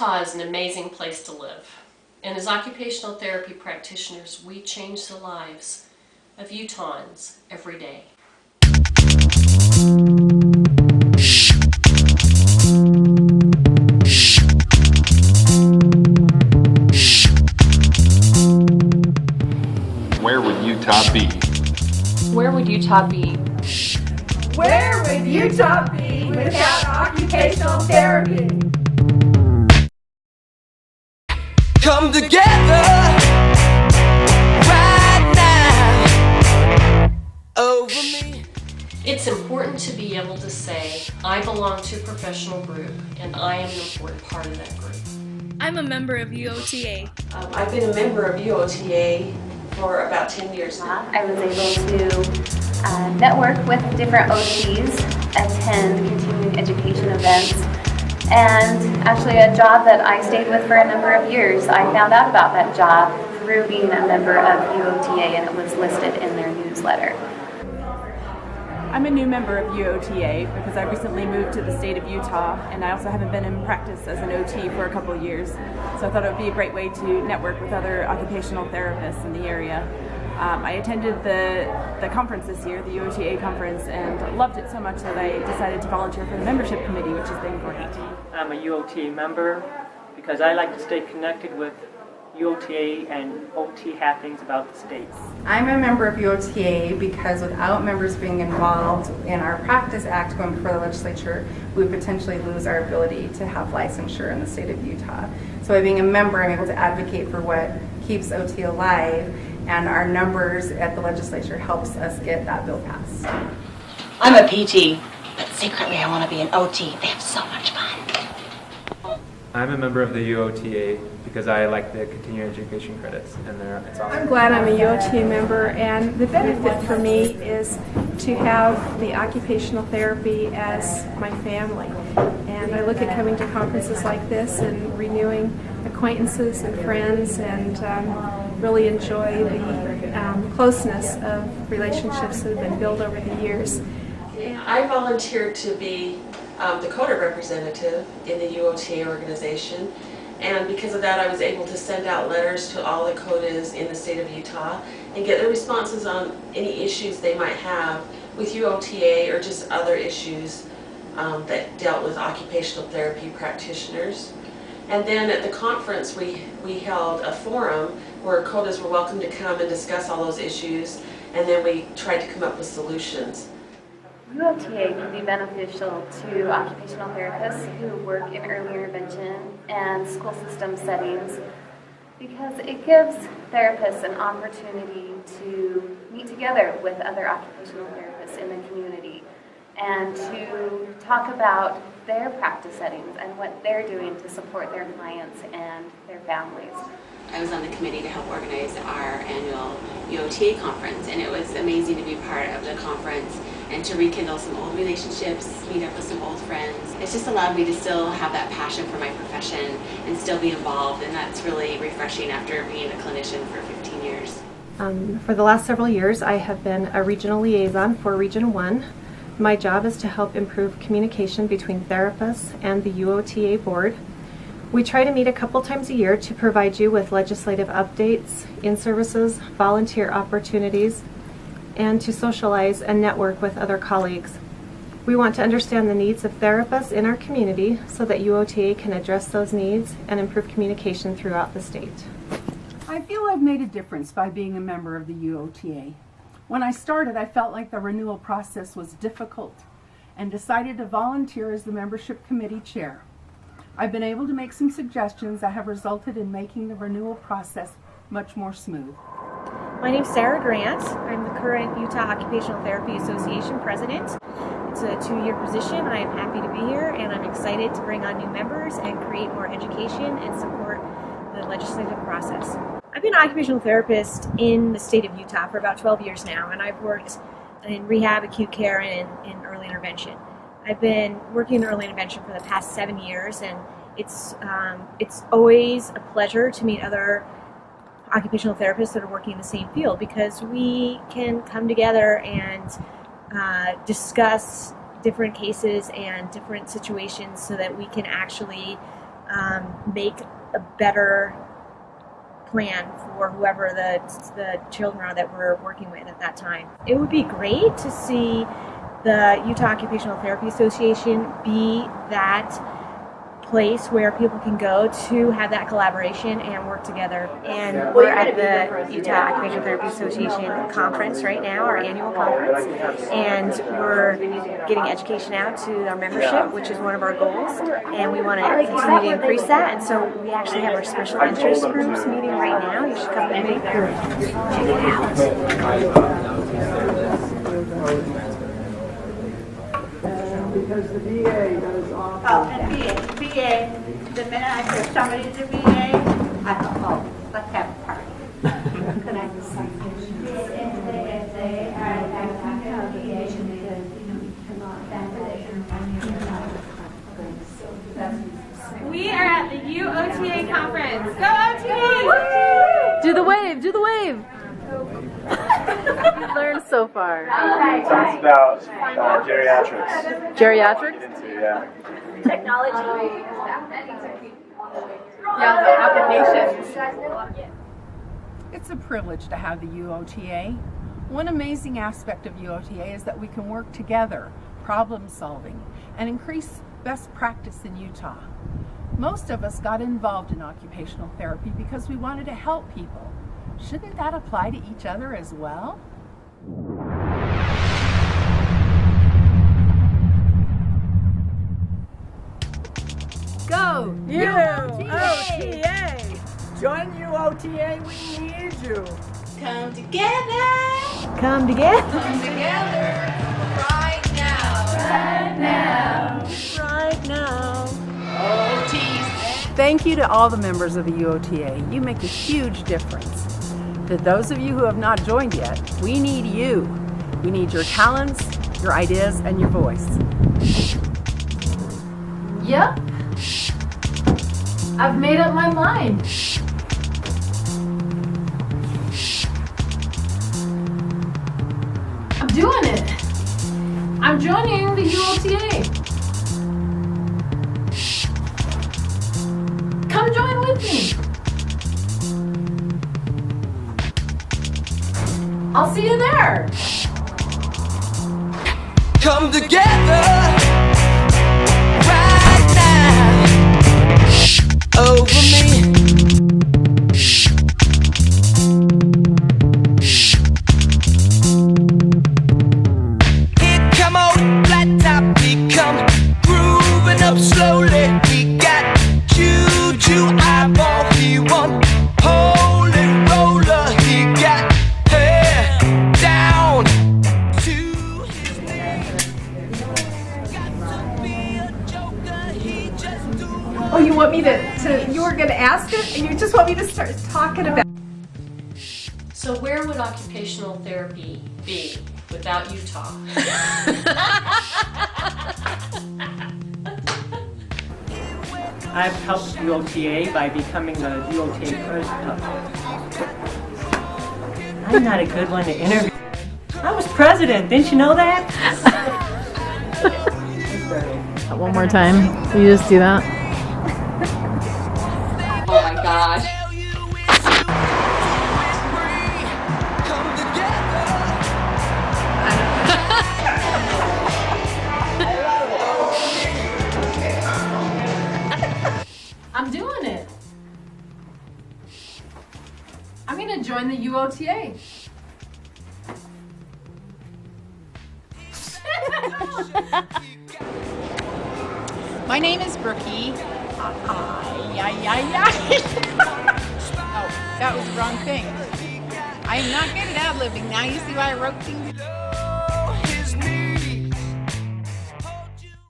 Utah is an amazing place to live, and as occupational therapy practitioners, we change the lives of Utahns every day. Where would Utah be? Where would Utah be? Where would Utah be without occupational therapy? Come together right now over me. It's important to be able to say, I belong to a professional group and I am an important part of that group. I'm a member of UOTA. I've been a member of UOTA for about 10 years now. I was able to network with different OTs, attend continuing education events, and actually a job that I stayed with for a number of years. I found out about that job through being a member of UOTA, and it was listed in their newsletter. I'm a new member of UOTA because I recently moved to the state of Utah, and I also haven't been in practice as an OT for a couple of years. So I thought it would be a great way to network with other occupational therapists in the area. I attended the conference this year, the UOTA conference, and loved it so much that I decided to volunteer for the membership committee, which has been great. I'm a UOTA member because I like to stay connected with UOTA and OT happenings about the states. I'm a member of UOTA because without members being involved in our Practice Act going before the legislature, we would potentially lose our ability to have licensure in the state of Utah. So by being a member, I'm able to advocate for what keeps OT alive, and our numbers at the legislature helps us get that bill passed. I'm a PT, but secretly I want to be an OT. They have so much fun. I'm a member of the UOTA because I like the continuing education credits, and it's awesome. I'm glad I'm a UOTA member, and the benefit for me is to have the occupational therapy as my family. And I look at coming to conferences like this and renewing acquaintances and friends, and really enjoy the closeness of relationships that have been built over the years. I volunteered to be the CODA representative in the UOTA organization, and because of that I was able to send out letters to all the CODAs in the state of Utah and get their responses on any issues they might have with UOTA or just other issues that dealt with occupational therapy practitioners. And then at the conference we held a forum where CODAs were welcome to come and discuss all those issues, and then we tried to come up with solutions. UOTA can be beneficial to occupational therapists who work in early intervention and school system settings because it gives therapists an opportunity to meet together with other occupational therapists in the community and to talk about their practice settings and what they're doing to support their clients and their families. I was on the committee to help organize our annual UOTA conference, and it was amazing to be part of the conference and to rekindle some old relationships, meet up with some old friends. It's just allowed me to still have that passion for my profession and still be involved, and that's really refreshing after being a clinician for 15 years. For the last several years, I have been a regional liaison for Region 1. My job is to help improve communication between therapists and the UOTA board. We try to meet a couple times a year to provide you with legislative updates, in-services, volunteer opportunities, and to socialize and network with other colleagues. We want to understand the needs of therapists in our community so that UOTA can address those needs and improve communication throughout the state. I feel I've made a difference by being a member of the UOTA. When I started, I felt like the renewal process was difficult and decided to volunteer as the membership committee chair. I've been able to make some suggestions that have resulted in making the renewal process much more smooth. My name's Sarah Grant. I'm the current Utah Occupational Therapy Association president. It's a 2-year position. I am happy to be here, and I'm excited to bring on new members and create more education and support the legislative process. I've been an occupational therapist in the state of Utah for about 12 years now, and I've worked in rehab, acute care, and in early intervention. I've been working in early intervention for the past 7 years, and it's always a pleasure to meet other occupational therapists that are working in the same field, because we can come together and discuss different cases and different situations so that we can actually make a better plan for whoever the children are that we're working with at that time. It would be great to see the Utah Occupational Therapy Association be that place where people can go to have that collaboration and work together. And we're at the Utah Occupational Therapy Association conference right now, our annual conference, and we're getting education out to our membership, which is one of our goals, and we want to continue to increase that. And so we actually have our special interest groups meeting right now. You should come to me. Because the VA does offer. Oh, and VA. The minute I heard somebody's a VA, I thought, oh, let's have a party. Could I just sign We are at the UOTA conference. Go OTA! Do the wave, do the wave. You've learned so far. Something about geriatrics. Geriatrics? Yeah. Technology. Applications. It's a privilege to have the UOTA. One amazing aspect of UOTA is that we can work together, problem solving, and increase best practice in Utah. Most of us got involved in occupational therapy because we wanted to help people. Shouldn't that apply to each other as well? Go! UOTA! Join UOTA, we need you. Come together. Come together. Come together. Right now. Right now. Right now. OTs. Thank you to all the members of the UOTA. You make a huge difference. To those of you who have not joined yet, we need you. We need your talents, your ideas, and your voice. Yep. I've made up my mind. I'm doing it. I'm joining the UOTA. Come join with me. I'll see you there. Come together right now over me. Here come on flat top, we come grooving up slowly. We got juju eyeball, he one holy roller, he got hair down to his knees. Got to be a joker, he just do what. Oh, you want me to you were going to ask it? You just want me to start talking about. So where would occupational therapy be without Utah? I've helped UOTA by becoming the UOTA president. I'm not a good one to interview. I was president, didn't you know that? One more time. Will you just do that? Oh my gosh. I'm doing it. I'm going to join the UOTA. My name is Brookie. Oh, that was the wrong thing. I am not good at ad-libbing. Now you see why I wrote things